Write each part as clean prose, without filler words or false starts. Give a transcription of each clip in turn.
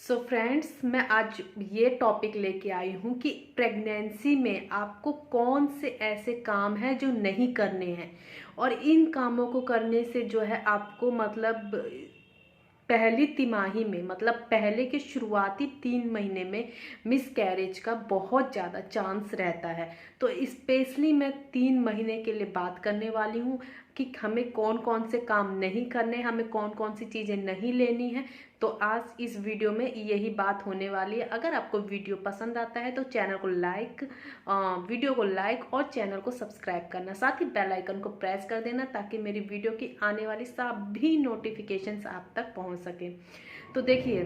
So friends, मैं आज ये टॉपिक लेके आई हूँ कि प्रेगनेंसी में आपको कौन से ऐसे काम हैं जो नहीं करने हैं और इन कामों को करने से जो है आपको मतलब पहली तिमाही में मतलब पहले के शुरुआती 3 महीने में मिस कैरेज का बहुत ज़्यादा चांस रहता है। तो स्पेशली मैं 3 महीने के लिए बात करने वाली हूँ कि हमें कौन कौन से काम नहीं करने, हमें कौन कौन सी चीज़ें नहीं लेनी है। तो आज इस वीडियो में यही बात होने वाली है। अगर आपको वीडियो पसंद आता है तो चैनल को वीडियो को लाइक और चैनल को सब्सक्राइब करना, साथ ही बेल आइकन को प्रेस कर देना ताकि मेरी वीडियो की आने वाली सभी नोटिफिकेशंस आप तक पहुंच सके। तो देखिए,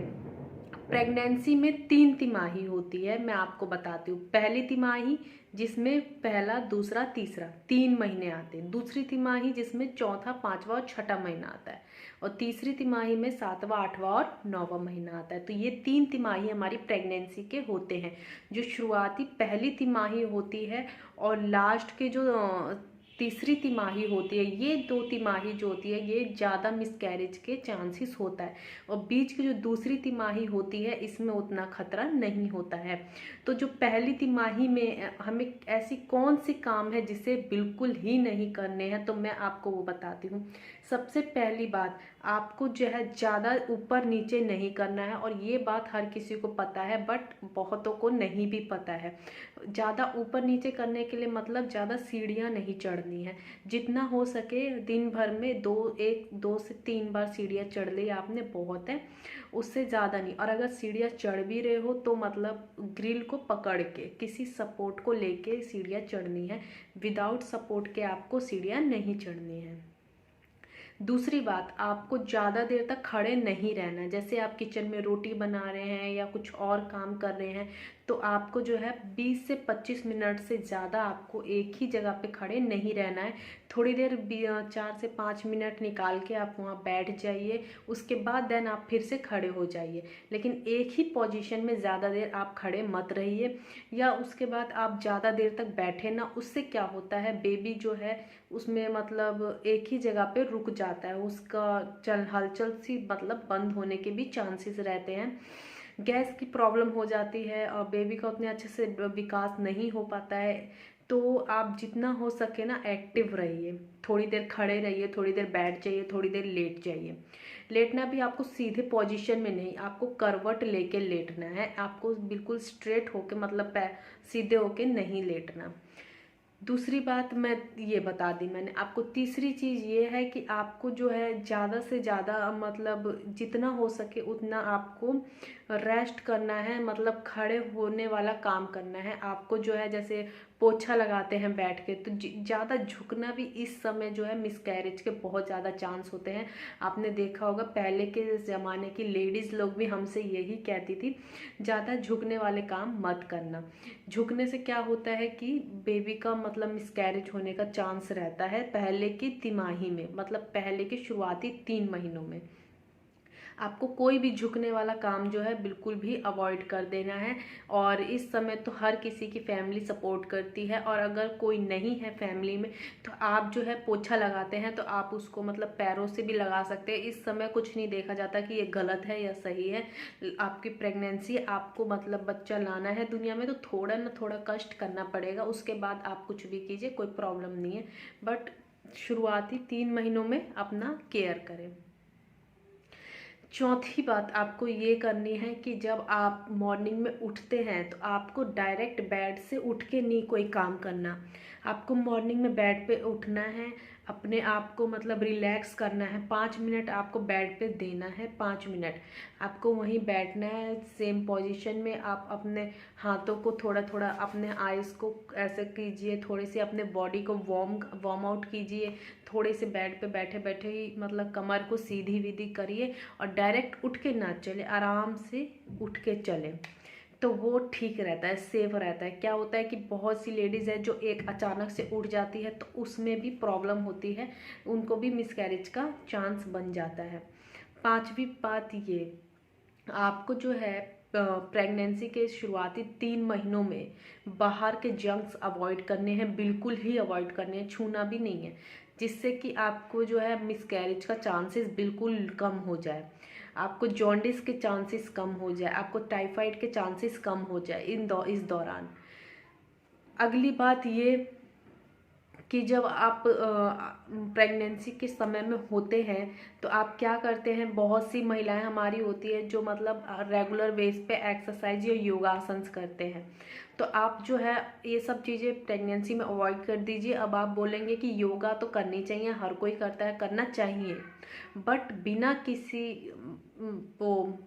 प्रेगनेंसी में 3 तिमाही होती है। मैं आपको बताती हूँ। पहली तिमाही जिसमें पहला, दूसरा, तीसरा 3 महीने आते हैं। दूसरी तिमाही जिसमें चौथा, पांचवा और छठा महीना आता है। और तीसरी तिमाही में सातवां, आठवां और नौवां महीना आता है। तो ये 3 तिमाही हमारी प्रेगनेंसी के होते हैं। जो शुरुआती पहली तिमाही होती है और लास्ट के जो तीसरी तिमाही होती है, ये 2 तिमाही जो होती है ये ज़्यादा मिसकैरेज के चांसेस होता है। और बीच की जो दूसरी तिमाही होती है इसमें उतना खतरा नहीं होता है। तो जो पहली तिमाही में हमें ऐसी कौन सी काम है जिसे बिल्कुल ही नहीं करने हैं, तो मैं आपको वो बताती हूँ। सबसे पहली बात, आपको जो है ज़्यादा ऊपर नीचे नहीं करना है। और ये बात हर किसी को पता है बट बहुतों को नहीं भी पता है। ज़्यादा ऊपर नीचे करने के लिए मतलब ज़्यादा सीढ़ियाँ नहीं चढ़नी है। जितना हो सके दिन भर में 2 से 3 बार सीढ़ियाँ चढ़ ली आपने, बहुत है, उससे ज़्यादा नहीं। और अगर सीढ़ियाँ चढ़ भी रहे हो तो मतलब ग्रिल को पकड़ के किसी सपोर्ट को लेके सीढ़ियाँ चढ़नी है। विदाउट सपोर्ट के आपको सीढ़ियाँ नहीं चढ़नी है। दूसरी बात, आपको ज़्यादा देर तक खड़े नहीं रहना है। जैसे आप किचन में रोटी बना रहे हैं या कुछ और काम कर रहे हैं तो आपको जो है 20 से 25 मिनट से ज़्यादा आपको एक ही जगह पे खड़े नहीं रहना है। थोड़ी देर 4 से 5 मिनट निकाल के आप वहाँ बैठ जाइए। उसके बाद देन आप फिर से खड़े हो जाइए, लेकिन एक ही पोजीशन में ज़्यादा देर आप खड़े मत रहिए। या उसके बाद आप ज़्यादा देर तक बैठे ना, उससे क्या होता है, बेबी जो है उसमें मतलब एक ही जगह पे रुक जाता है, उसका हलचल सी मतलब बंद होने के भी चांसेस रहते हैं। गैस की प्रॉब्लम हो जाती है और बेबी का उतने अच्छे से विकास नहीं हो पाता है। तो आप जितना हो सके ना एक्टिव रहिए। थोड़ी देर खड़े रहिए, थोड़ी देर बैठ जाइए, थोड़ी देर लेट जाइए। लेटना भी आपको सीधे पोजीशन में नहीं, आपको करवट लेके लेटना है। आपको बिल्कुल स्ट्रेट होके मतलब पैर सीधे होके नहीं लेटना। दूसरी बात मैं ये बता दी मैंने आपको। तीसरी चीज़ ये है कि आपको जो है ज़्यादा से ज़्यादा मतलब जितना हो सके उतना आपको रेस्ट करना है, मतलब खड़े होने वाला काम करना है। आपको जो है जैसे पोछा लगाते हैं बैठ के, तो ज़्यादा झुकना भी इस समय जो है मिसकैरेज के बहुत ज़्यादा चांस होते हैं। आपने देखा होगा पहले के ज़माने की लेडीज़ लोग भी हमसे यही कहती थी, ज़्यादा झुकने वाले काम मत करना। झुकने से क्या होता है कि बेबी का मतलब मिसकैरेज होने का चांस रहता है पहले की तिमाही में, मतलब पहले के शुरुआती 3 महीनों में। आपको कोई भी झुकने वाला काम जो है बिल्कुल भी अवॉइड कर देना है। और इस समय तो हर किसी की फैमिली सपोर्ट करती है, और अगर कोई नहीं है फैमिली में तो आप जो है पोछा लगाते हैं तो आप उसको मतलब पैरों से भी लगा सकते हैं। इस समय कुछ नहीं देखा जाता कि ये गलत है या सही है। आपकी प्रेगनेंसी, आपको मतलब बच्चा लाना है दुनिया में तो थोड़ा ना थोड़ा कष्ट करना पड़ेगा। उसके बाद आप कुछ भी कीजिए, कोई प्रॉब्लम नहीं है, बट शुरुआती 3 महीनों में अपना केयर करें। चौथी बात आपको ये करनी है कि जब आप मॉर्निंग में उठते हैं तो आपको डायरेक्ट बेड से उठ के नहीं कोई काम करना। आपको मॉर्निंग में बेड पे उठना है, अपने आप को मतलब रिलैक्स करना है। 5 मिनट आपको बेड पे देना है, 5 मिनट आपको वहीं बैठना है सेम पोजीशन में। आप अपने हाथों को थोड़ा थोड़ा, अपने आइज़ को ऐसे कीजिए, थोड़ी सी अपने बॉडी को वार्म आउट कीजिए। थोड़े से बेड पे बैठे बैठे ही मतलब कमर को सीधी विधी करिए और डायरेक्ट उठ के ना चले, आराम से उठ के चले तो वो ठीक रहता है, सेफ रहता है। क्या होता है कि बहुत सी लेडीज़ है जो एक अचानक से उठ जाती है तो उसमें भी प्रॉब्लम होती है, उनको भी मिसकैरेज का चांस बन जाता है। पांचवी बात ये, आपको जो है प्रेगनेंसी के शुरुआती 3 महीनों में बाहर के जंक्स अवॉइड करने हैं, बिल्कुल ही अवॉइड करने हैं, छूना भी नहीं है, जिससे कि आपको जो है मिसकैरेज का चांसेस बिल्कुल कम हो जाए। आपको जॉन्डिस के चांसेस कम हो जाए, आपको टाइफाइड के चांसेस कम हो जाए इस दौरान। अगली बात ये कि जब आप प्रेगनेंसी के समय में होते हैं तो आप क्या करते हैं, बहुत सी महिलाएं हमारी होती है जो मतलब रेगुलर बेस पे एक्सरसाइज या योगासन करते हैं। तो आप जो है ये सब चीज़ें प्रेगनेंसी में अवॉइड कर दीजिए। अब आप बोलेंगे कि योगा तो करनी चाहिए, हर कोई करता है, करना चाहिए, बट बिना किसी वो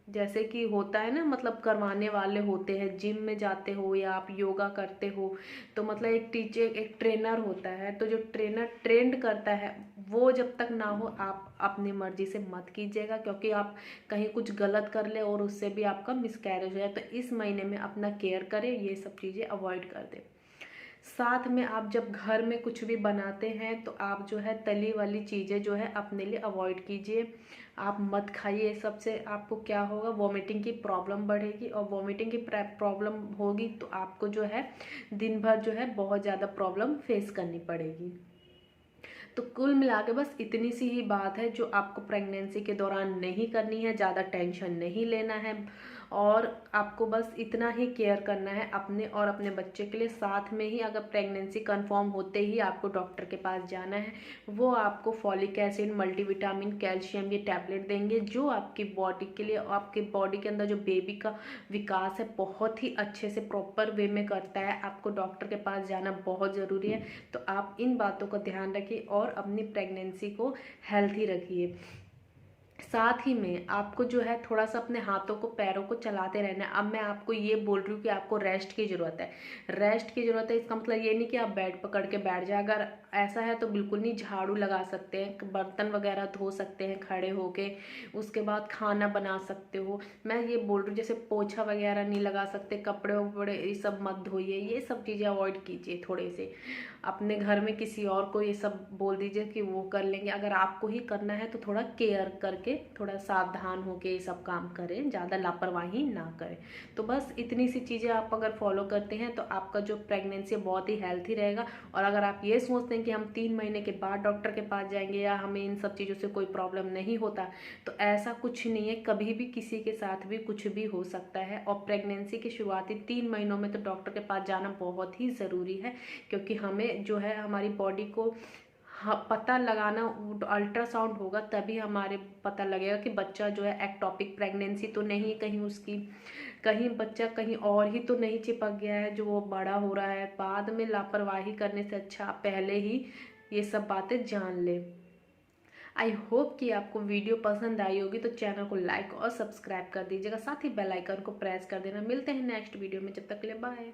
जैसे कि होता है ना, मतलब करवाने वाले होते हैं, जिम में जाते हो या आप योगा करते हो तो मतलब एक टीचर एक ट्रेनर होता है, तो जो ट्रेनर ट्रेंड करता है वो जब तक ना हो आप अपनी मर्जी से मत कीजिएगा, क्योंकि आप कहीं कुछ गलत कर ले और उससे भी आपका मिसकैरेज हो जाए। तो इस महीने में अपना केयर करें, ये सब चीज़ें अवॉइड कर दें। साथ में आप जब घर में कुछ भी बनाते हैं तो आप जो है तली वाली चीज़ें जो है अपने लिए अवॉइड कीजिए, आप मत खाइए। सबसे आपको क्या होगा, वॉमिटिंग की प्रॉब्लम बढ़ेगी, और वॉमिटिंग की प्रॉब्लम होगी तो आपको जो है दिन भर जो है बहुत ज़्यादा प्रॉब्लम फेस करनी पड़ेगी। तो कुल मिला के बस इतनी सी ही बात है जो आपको प्रेगनेंसी के दौरान नहीं करनी है, ज़्यादा टेंशन नहीं लेना है, और आपको बस इतना ही केयर करना है अपने और अपने बच्चे के लिए। साथ में ही अगर प्रेगनेंसी कंफर्म होते ही आपको डॉक्टर के पास जाना है, वो आपको फॉलिक एसिड, मल्टीविटामिन, कैल्शियम ये टैबलेट देंगे जो आपकी बॉडी के लिए, आपके बॉडी के अंदर जो बेबी का विकास है बहुत ही अच्छे से प्रॉपर वे में करता है। आपको डॉक्टर के पास जाना बहुत ज़रूरी है, तो आप इन बातों का ध्यान रखिए और अपनी प्रेगनेंसी को हेल्थी रखिए। साथ ही में आपको जो है थोड़ा सा अपने हाथों को पैरों को चलाते रहना है। अब मैं आपको ये बोल रही हूँ कि आपको रेस्ट की ज़रूरत है, रेस्ट की ज़रूरत है, इसका मतलब ये नहीं कि आप बेड पकड़ के बैठ जाए। अगर ऐसा है तो बिल्कुल नहीं, झाड़ू लगा सकते हैं, बर्तन वगैरह धो सकते हैं खड़े होके, उसके बाद खाना बना सकते हो। मैं ये बोल रही हूँ जैसे पोछा वगैरह नहीं लगा सकते, कपड़े वपड़े ये सब मत धोइए, ये सब चीज़ें अवॉइड कीजिए। थोड़े से अपने घर में किसी और को ये सब बोल दीजिए कि वो कर लेंगे। अगर आपको ही करना है तो थोड़ा केयर करके, थोड़ा सावधान होके ये सब काम करें, ज़्यादा लापरवाही ना करें। तो बस इतनी सी चीज़ें आप अगर फॉलो करते हैं तो आपका जो प्रेगनेंसी बहुत ही हेल्थी रहेगा। और अगर आप ये सोचते हैं कि हम 3 महीने के बाद डॉक्टर के पास जाएंगे या हमें इन सब चीज़ों से कोई प्रॉब्लम नहीं होता, तो ऐसा कुछ नहीं है, कभी भी किसी के साथ भी कुछ भी हो सकता है। और प्रेगनेंसी के शुरुआती 3 महीनों में तो डॉक्टर के पास जाना बहुत ही ज़रूरी है, क्योंकि हमें जो है हमारी बॉडी को पता लगाना, अल्ट्रासाउंड होगा तभी हमारे पता लगेगा कि बच्चा जो है एक्टोपिक प्रेगनेंसी तो नहीं, कहीं उसकी कहीं बच्चा कहीं और ही तो नहीं चिपक गया है जो वो बड़ा हो रहा है। बाद में लापरवाही करने से अच्छा पहले ही ये सब बातें जान ले। आई होप कि आपको वीडियो पसंद आई होगी, तो चैनल को लाइक और सब्सक्राइब कर दीजिएगा, साथ ही बेल आइकन को प्रेस कर देना। मिलते हैं नेक्स्ट वीडियो में, जब तक के लिए बाय।